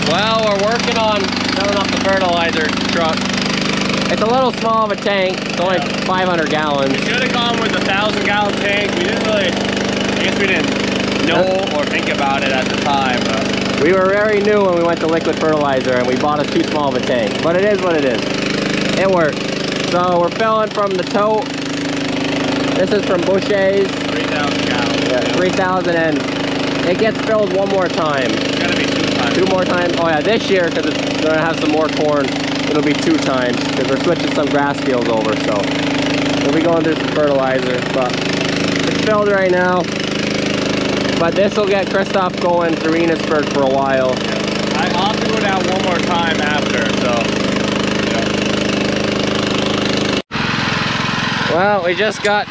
Well, we're working on filling up the fertilizer truck. It's a little small of a tank. It's only 500 gallons. We should have gone with a 1,000-gallon tank. We didn't really, I guess we didn't know or think about it at the time. But we were very new when we went to liquid fertilizer and we bought a too small of a tank. But it is what it is. It works. So we're filling from the tote. This is from Boucher's. 3,000 gallons. Yeah, 3,000, and it gets filled one more time. It's gonna be 2 times. 2 more times. Oh yeah, this year, because it's gonna have some more corn, it'll be 2 times because we're switching some grass fields over. So we'll be going through some fertilizer, but it's filled right now. But this will get Christoph going through Enosburg for a while. I'll have to go down one more time after. So. Well, we just got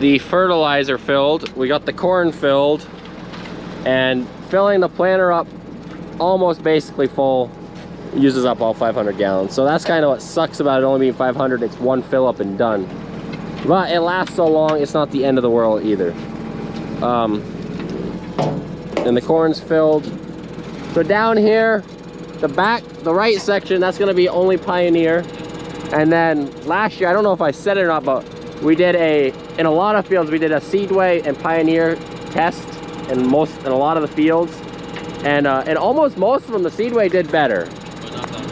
the fertilizer filled, we got the corn filled, and filling the planter up almost basically full uses up all 500 gallons. So that's kind of what sucks about it only being 500. It's one fill up and done. But it lasts so long, it's not the end of the world either. And the corn's filled. So down here, the right section, that's gonna be only Pioneer. And then last year, I don't know if I said it or not, but we did in a lot of fields, we did a Seedway and Pioneer test in a lot of the fields. And almost most of them, the Seedway did better.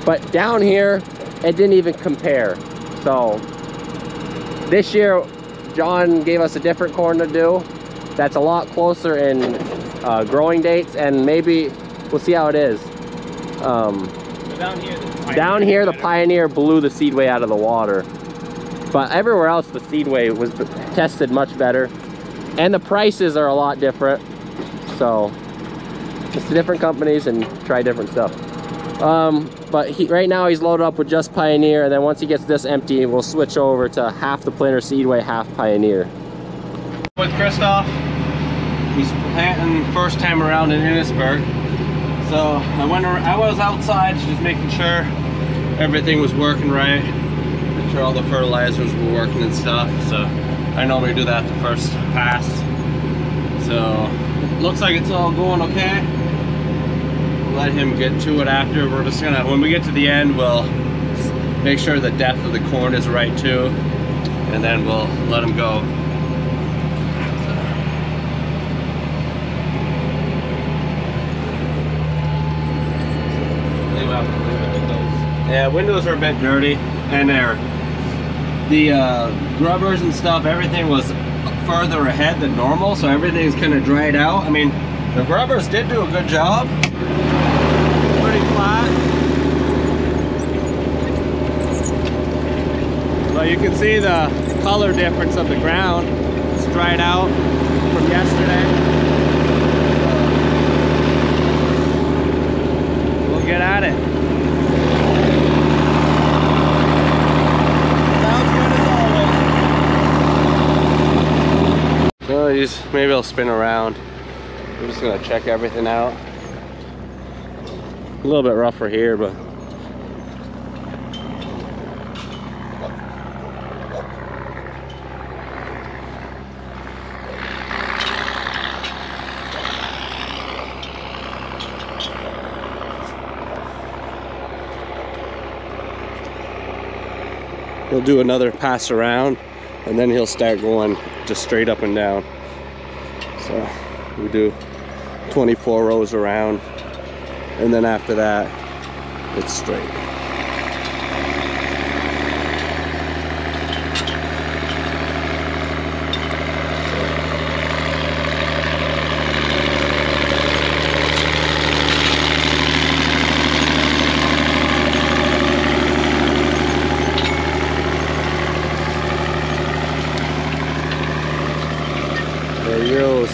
But down here, it didn't even compare. So this year, John gave us a different corn to do. That's a lot closer in growing dates, and maybe we'll see how it is. Down here, the Pioneer blew the Seedway out of the water. But everywhere else, the Seedway was tested much better. And the prices are a lot different. So, it's different companies and try different stuff. But right now, he's loaded up with just Pioneer. And then once he gets this empty, we'll switch over to half the planter Seedway, half Pioneer. With Christoph, he's planting first time around in Enosburg. So I was outside just making sure everything was working right, make sure all the fertilizers were working and stuff. So I normally do that the first pass. So looks like it's all going okay. We'll let him get to it after. We're just gonna, when we get to the end, we'll make sure the depth of the corn is right too, and then we'll let him go. Yeah, windows are a bit dirty, and the grubbers and stuff, everything was further ahead than normal, so everything's kind of dried out. I mean, the grubbers did do a good job. Pretty flat. But you can see the color difference of the ground. It's dried out from yesterday. We'll get at it. Maybe I'll spin around. I'm just gonna check everything out. A little bit rougher here, but he'll do another pass around, and then he'll start going just straight up and down. So we do 24 rows around, and then after that it's straight. There he goes.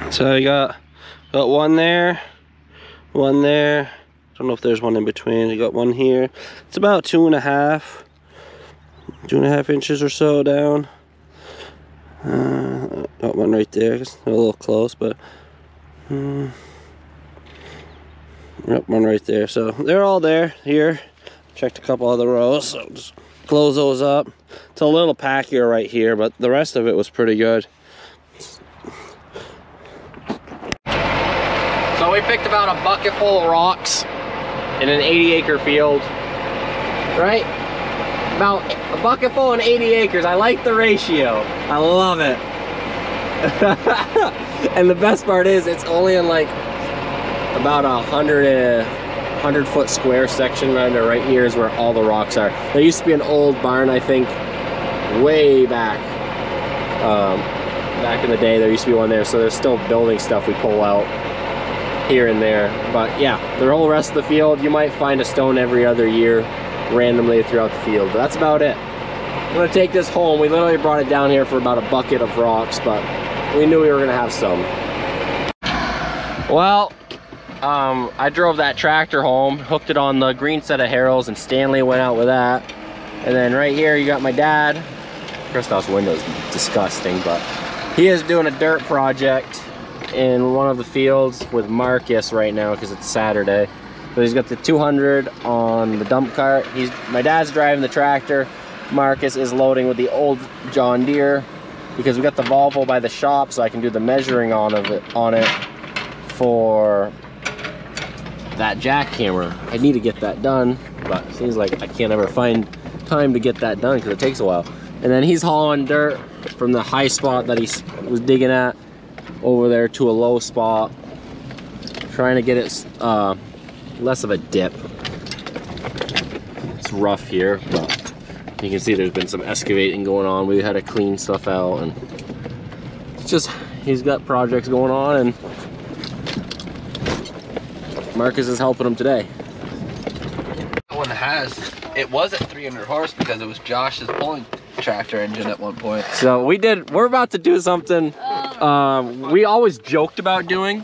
So you got one there, one there. Don't know if there's one in between. You got one here. It's about 2.5 inches or so down. Got one right there. It's a little close, but Yep, one right there. So they're all there here. Checked a couple other rows, so just close those up. It's a little packier right here, but the rest of it was pretty good. So we picked about a bucket full of rocks in an 80-acre field, right? About a bucket full and 80 acres. I like the ratio. I love it. And the best part is it's only in like about 100-foot square section right here is where all the rocks are. There used to be an old barn, I think, way back. Back in the day, there used to be one there, so there's still building stuff we pull out here and there. But yeah, the whole rest of the field, you might find a stone every other year randomly throughout the field, but that's about it. I'm gonna take this home. We literally brought it down here for about a bucket of rocks, but we knew we were gonna have some. Well, I drove that tractor home, hooked it on the green set of Harrells, and Stanley went out with that. And then right here you got my dad. Christoph's window's disgusting, but he is doing a dirt project in one of the fields with Marcus right now because it's Saturday. So he's got the 200 on the dump cart. My dad's driving the tractor. Marcus is loading with the old John Deere because we got the Volvo by the shop, so I can do the measuring on it for that jackhammer. I need to get that done, but it seems like I can't ever find time to get that done because it takes a while. And then he's hauling dirt from the high spot that he was digging at over there to a low spot, trying to get it less of a dip. It's rough here, but you can see there's been some excavating going on. We had to clean stuff out, and it's just, he's got projects going on, and Marcus is helping him today. That one it was at 300 horse because it was Josh's pulling tractor engine at one point. So we're about to do something we always joked about doing.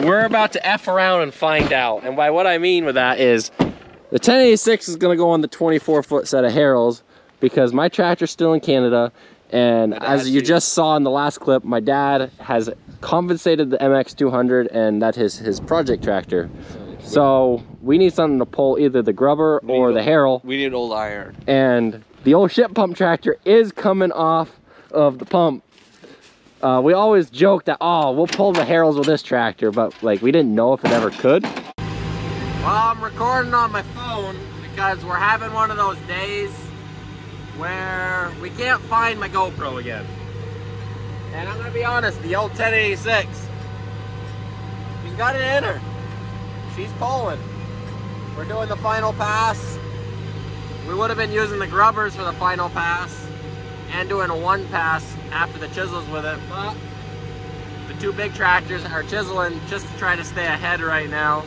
We're about to F around and find out. And by what I mean with that is the 1086 is gonna go on the 24-foot set of Harrells because my tractor's still in Canada, and as you just saw in the last clip, my dad has compensated the MX200, and that is his project tractor. So we need something to pull either the grubber or the Harrell. We need old iron. And the old ship pump tractor is coming off of the pump. We always joke that, oh, we'll pull the Harrells with this tractor, but like we didn't know if it ever could. Well, I'm recording on my phone because we're having one of those days where we can't find my GoPro again. And I'm gonna be honest, the old 1086, she's got it in her. She's pulling. We're doing the final pass. We would have been using the grubbers for the final pass and doing a one pass after the chisels with it, but the two big tractors are chiseling just to try to stay ahead right now.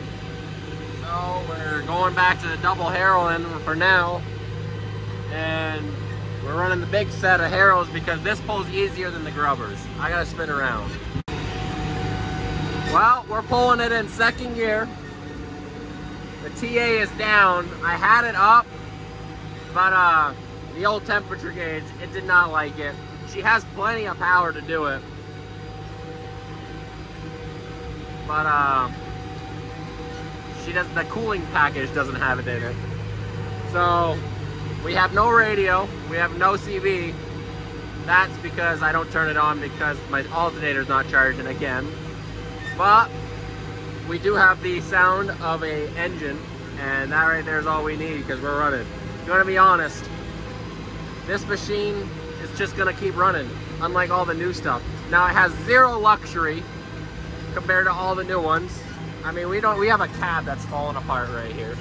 So we're going back to the double Harrelling for now, and we're running the big set of Harrells because this pulls easier than the grubbers. I gotta spin around. Well, we're pulling it in second gear. The TA is down. I had it up, but the old temperature gauge, it did not like it. She has plenty of power to do it, but the cooling package doesn't have it in it. So we have no radio, we have no CV. That's because I don't turn it on because my alternator's not charging again. But we do have the sound of a engine, and that right there is all we need because we're running. I'm gonna be honest, this machine is just gonna keep running, unlike all the new stuff. Now it has zero luxury compared to all the new ones. I mean, we have a cab that's falling apart right here.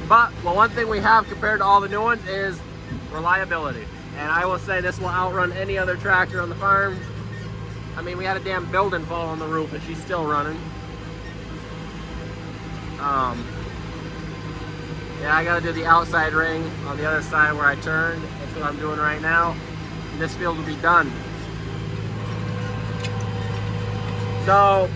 But one thing we have compared to all the new ones is reliability. And I will say this will outrun any other tractor on the farm. I mean, we had a damn building fall on the roof and she's still running. Yeah, I gotta do the outside ring on the other side where I turned. That's what I'm doing right now. And this field will be done. So,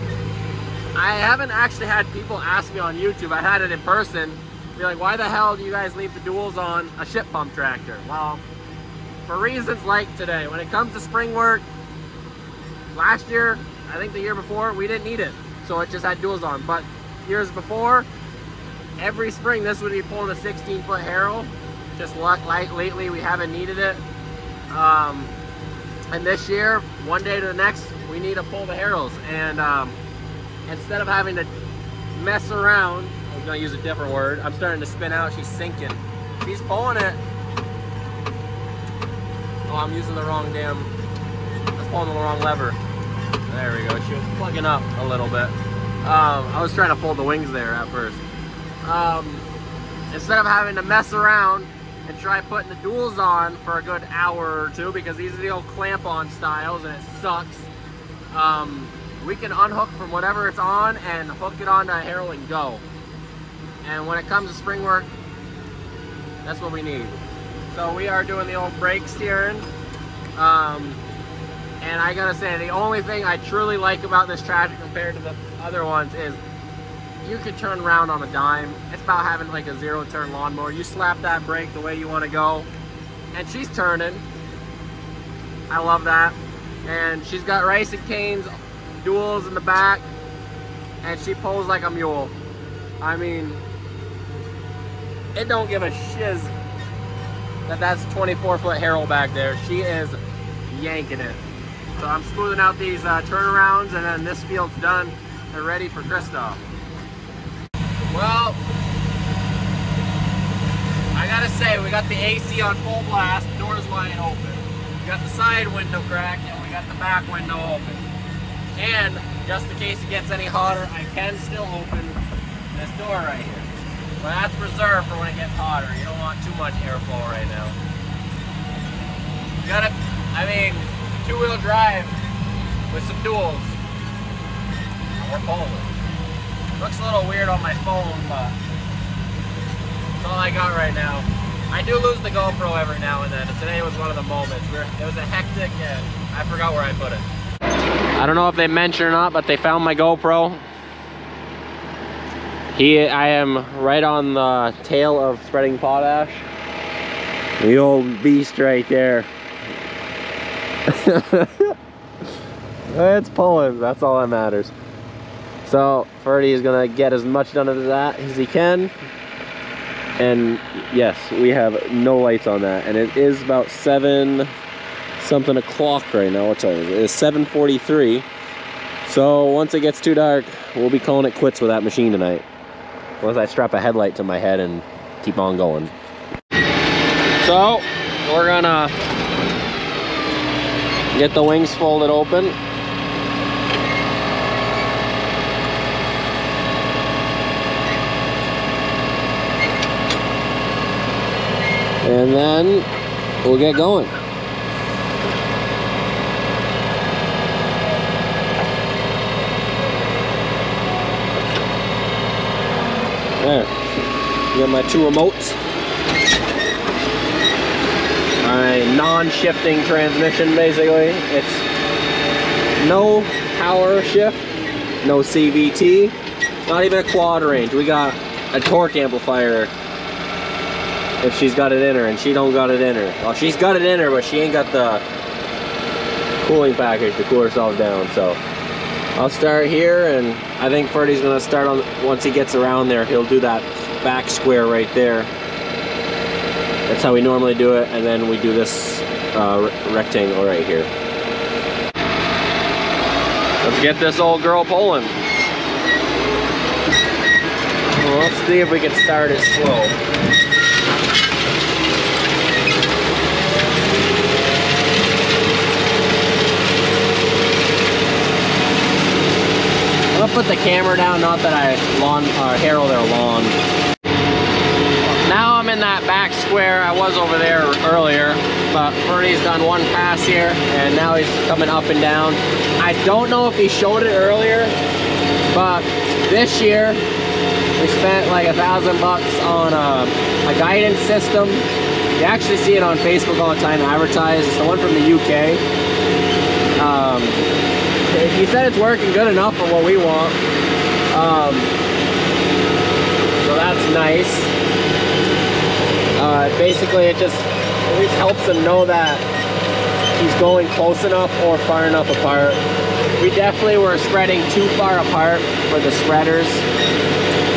I haven't actually had people ask me on YouTube. I had it in person. Be like, why the hell do you guys leave the duals on a ship pump tractor? Well, for reasons like today. When it comes to spring work, last year, I think the year before, we didn't need it. So it just had duals on. But years before, every spring this would be pulling a 16-foot harrow. Just lately we haven't needed it. And this year, one day to the next, we need to pull the harrows. And instead of having to mess around, I'm gonna use a different word, I'm starting to spin out, she's sinking. She's pulling it. Oh, I'm using the wrong I'm pulling the wrong lever. There we go, she was plugging up a little bit. I was trying to fold the wings there at first. Instead of having to mess around and try putting the duals on for a good hour or two, because these are the old clamp-on styles and it sucks, we can unhook from whatever it's on and hook it onto a harrow and go. And when it comes to spring work, that's what we need. So we are doing the old brake steering. And I gotta say, the only thing I truly like about this tractor compared to the other ones is you could turn around on a dime. It's about having like a zero-turn lawnmower. You slap that brake the way you want to go, and she's turning. I love that. And she's got Rice and Cane's duals in the back, and she pulls like a mule. I mean, it don't give a shiz that that's 24-foot harrow back there. She is yanking it. So I'm smoothing out these turnarounds, and then this field's done. They're ready for Christoph. Well, I gotta say, we got the AC on full blast, doors wide open. We got the side window cracked, and we got the back window open. And just in case it gets any hotter, I can still open this door right here. But that's reserved for when it gets hotter. You don't want too much airflow right now. You gotta, I mean, two-wheel drive with some duals. We're pulling. Looks a little weird on my phone, but that's all I got right now. I do lose the GoPro every now and then, and today was one of the moments. It was a hectic, and I forgot where I put it. I don't know if they mentioned or not, but they found my GoPro. I am right on the tail of spreading potash. The old beast right there. It's pulling, that's all that matters. So Ferdy is gonna get as much done of that as he can. And yes, we have no lights on that. And it is about 7-something o'clock right now. What time is it? It's 7:43. So once it gets too dark, we'll be calling it quits with that machine tonight. Unless I strap a headlight to my head and keep on going. So we're gonna get the wings folded open. And then we'll get going. There. Got my two remotes. My non-shifting transmission, basically. It's no power shift, no CVT, not even a quad range. We got a torque amplifier if she's got it in her, and she don't got it in her. Well, she's got it in her, but she ain't got the cooling package to cool herself down. So I'll start here, and I think Ferdy's gonna start on, once he gets around there, he'll do that back square right there. That's how we normally do it, and then we do this rectangle right here. Let's get this old girl pulling. Well, let's see if we can start it slow. I'll put the camera down, not that I harrow their lawn. Now I'm in that back square. I was over there earlier, but Ferdy's done one pass here, and now he's coming up and down. I don't know if he showed it earlier, but this year we spent like $1,000 on a guidance system. You actually see it on Facebook all the time advertised. It's the one from the UK. He said it's working good enough for what we want. So that's nice. Basically, it just at least helps him know that he's going close enough or far enough apart. We definitely were spreading too far apart for the spreaders.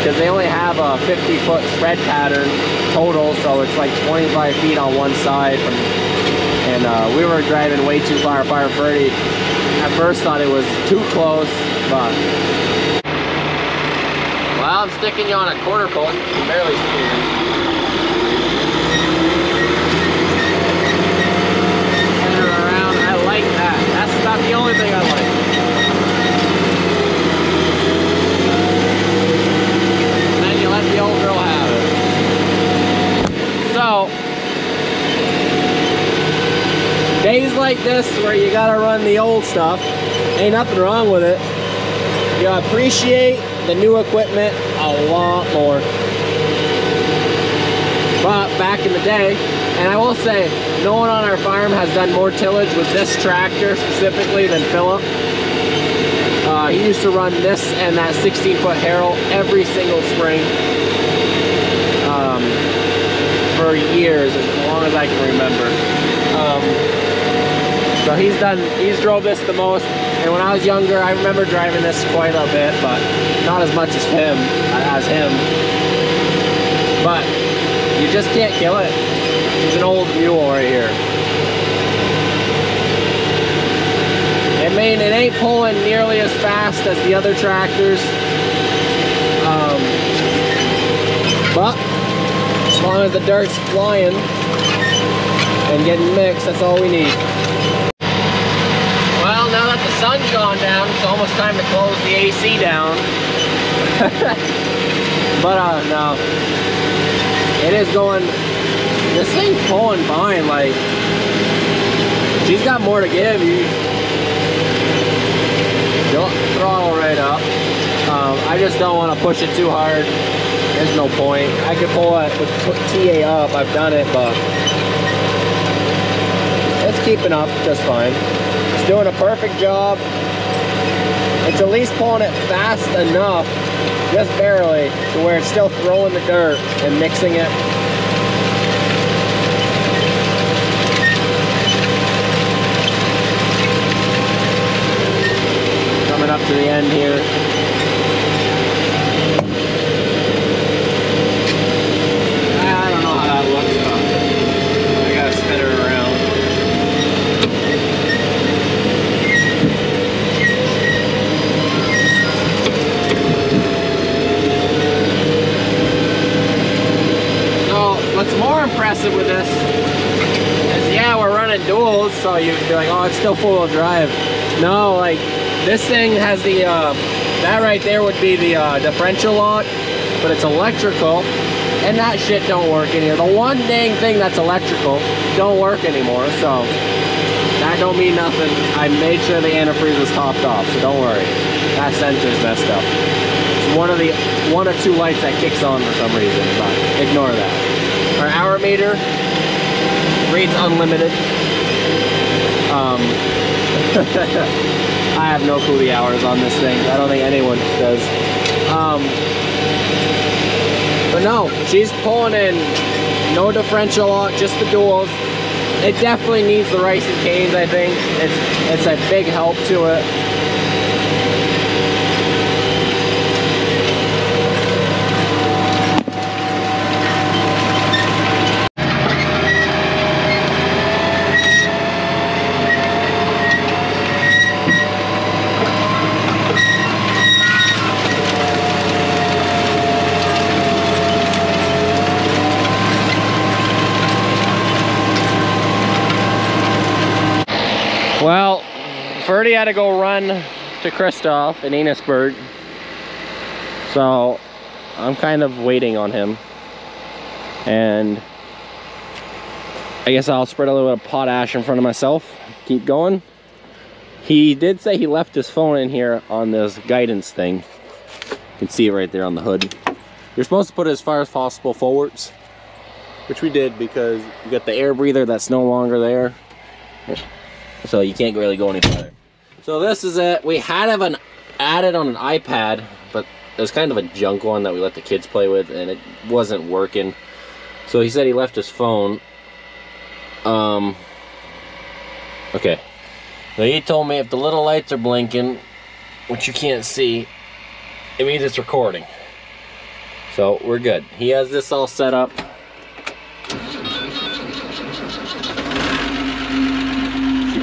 because they only have a 50-foot spread pattern total, so it's like 25 feet on one side. And we were driving way too far apart. Ferdy at first thought it was too close, but well, I'm sticking you on a quarter pole. You can barely see it. That's about the only thing I like. And then you let the old girl have it. So, days like this where you gotta run the old stuff, ain't nothing wrong with it. You appreciate the new equipment a lot more. But back in the day, and I will say, no one on our farm has done more tillage with this tractor specifically than Philip. He used to run this and that 16-foot harrow every single spring for years, as long as I can remember. So he's drove this the most. And when I was younger, I remember driving this quite a bit, but not as much as him. But you just can't kill it. It's an old mule right here. It ain't pulling nearly as fast as the other tractors. But as long as the dirt's flying and getting mixed, that's all we need. Well, now that the sun's gone down, it's almost time to close the AC down. But no, it is going. This thing's pulling fine, like, she's got more to give. You don't throttle right up. I just don't want to push it too hard. There's no point. I could pull it with TA up, I've done it, but it's keeping up just fine. It's doing a perfect job. It's at least pulling it fast enough, just barely, to where it's still throwing the dirt and mixing it. Up to the end here. I don't know how that looks, but I gotta spin her around. So what's more impressive with this is, yeah, we're running duals, so you'd be like, oh, it's still four-wheel drive. No, like, this thing has the, that right there would be the differential lock, but it's electrical, and that shit don't work anymore. The one dang thing that's electrical don't work anymore, so that don't mean nothing. I made sure the antifreeze was topped off, so don't worry. That sensor's messed up. It's one or two lights that kicks on for some reason, but ignore that. Our hour meter reads unlimited. I have no clue the hours on this thing. I don't think anyone does. But no, she's pulling in no differential lock, just the duals. It definitely needs the rice and canes, I think. It's a big help to it. Well, Ferdy had to go run to Christoph in Enosburg, so I'm kind of waiting on him, and I guess I'll spread a little bit of potash in front of myself, keep going. He did say he left his phone in here on this guidance thing. You can see it right there on the hood. You're supposed to put it as far as possible forwards, which we did because you got the air breather that's no longer there. So you can't really go any further. So this is it. We had it added on an iPad, but it was kind of a junk one that we let the kids play with, and it wasn't working. So he said he left his phone. Okay. So he told me if the little lights are blinking, which you can't see, it means it's recording. So we're good. He has this all set up. She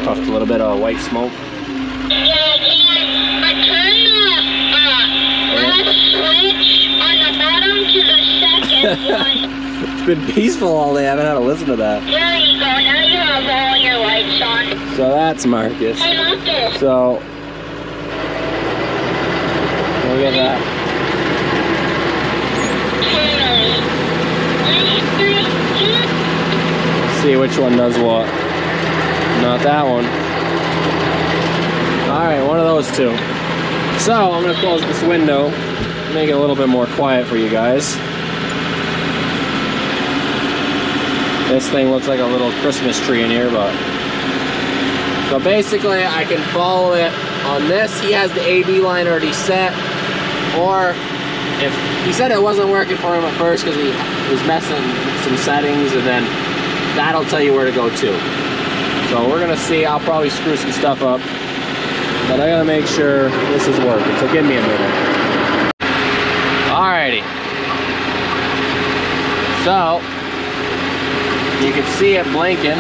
puffed a little bit of white smoke. Yeah, I turned the last switch on the bottom to the second one. It's been peaceful all day. I haven't had to listen to that. There you go. Now you have all your lights on. So that's Marcus. Hey, Marcus. So look at that. See which one does what. Not that one. Alright, one of those two. So I'm gonna close this window, make it a little bit more quiet for you guys. This thing looks like a little Christmas tree in here, but so basically I can follow it on this. He has the AB line already set, or if he said it wasn't working for him at first because he was messing with some settings, and then that'll tell you where to go to. So we're gonna see. I'll probably screw some stuff up, but I gotta make sure this is working. So give me a minute. Alrighty. So you can see it blinking.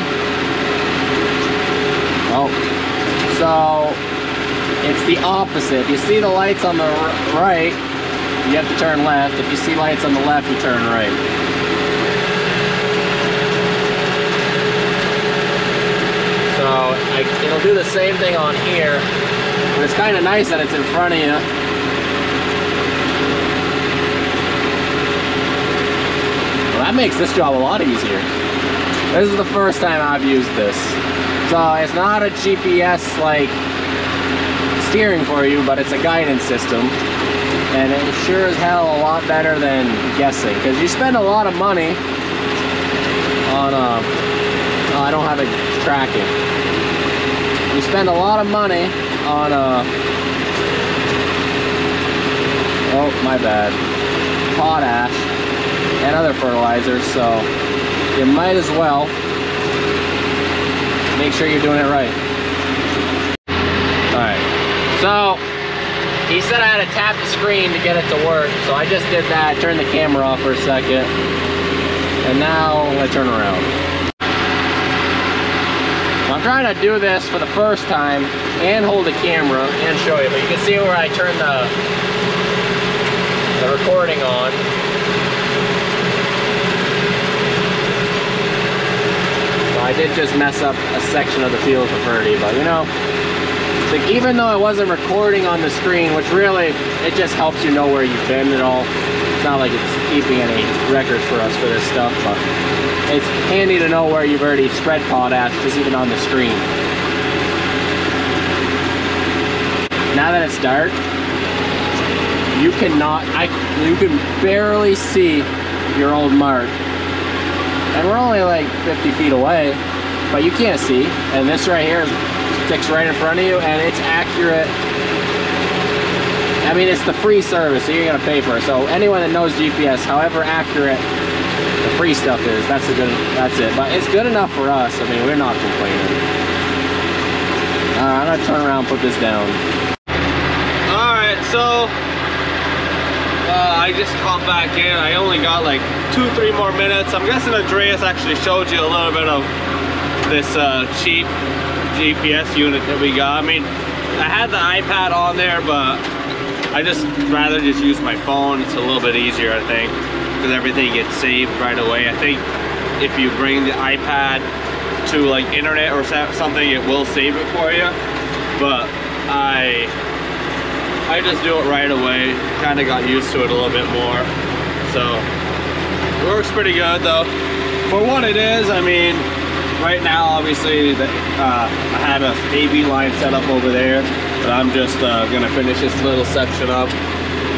Oh, so it's the opposite. If you see the lights on the right, you have to turn left. If you see lights on the left, you turn right. So it'll do the same thing on here, but it's kind of nice that it's in front of you. Well, that makes this job a lot easier. This is the first time I've used this. So it's not a GPS like steering for you, but it's a guidance system. And it's sure as hell a lot better than guessing, because you spend a lot of money on I don't have it tracking. You spend a lot of money on oh my bad, potash and other fertilizers, so you might as well make sure you're doing it right. Alright, so he said I had to tap the screen to get it to work, so I just did that, turned the camera off for a second, and now I'm going to turn around. I'm trying to do this for the first time and hold the camera and show you, but you can see where I turned the recording on. So I did just mess up a section of the field for Ferdy, but you know, like, even though I wasn't recording on the screen, which really, it just helps you know where you've been and all. It's not like it's keeping any records for us for this stuff, but it's handy to know where you've already spread potash, just even on the screen. Now that it's dark, you can barely see your old mark. And we're only like 50 feet away, but you can't see. And this right here sticks right in front of you, and it's accurate. I mean, it's the free service, so you're gonna pay for it. So anyone that knows GPS, however accurate the free stuff is, that's it. But it's good enough for us. I mean, we're not complaining. I'm gonna turn around and put this down. Alright, so I just come back in. I only got like 2-3 more minutes. I'm guessing Andreas actually showed you a little bit of this cheap GPS unit that we got. I mean, I had the iPad on there, but I just rather just use my phone. It's a little bit easier, I think, because everything gets saved right away. I think if you bring the iPad to like internet or something, it will save it for you, but I just do it right away. Kind of got used to it a little bit more, so it works pretty good though for what it is. I mean, right now obviously I had a AB line set up over there, but I'm just gonna finish this little section up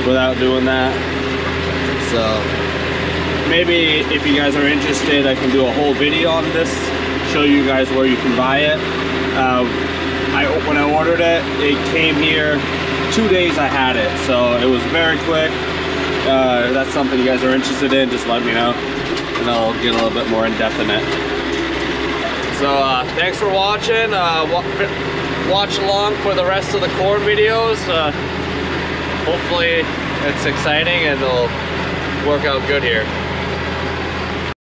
without doing that. So maybe if you guys are interested, I can do a whole video on this, show you guys where you can buy it. When I ordered it, it came here 2 days I had it, so it was very quick. If that's something you guys are interested in, just let me know, and I'll get a little bit more in depth in it. So thanks for watching. Watch along for the rest of the corn videos. Hopefully it's exciting and it'll work out good here.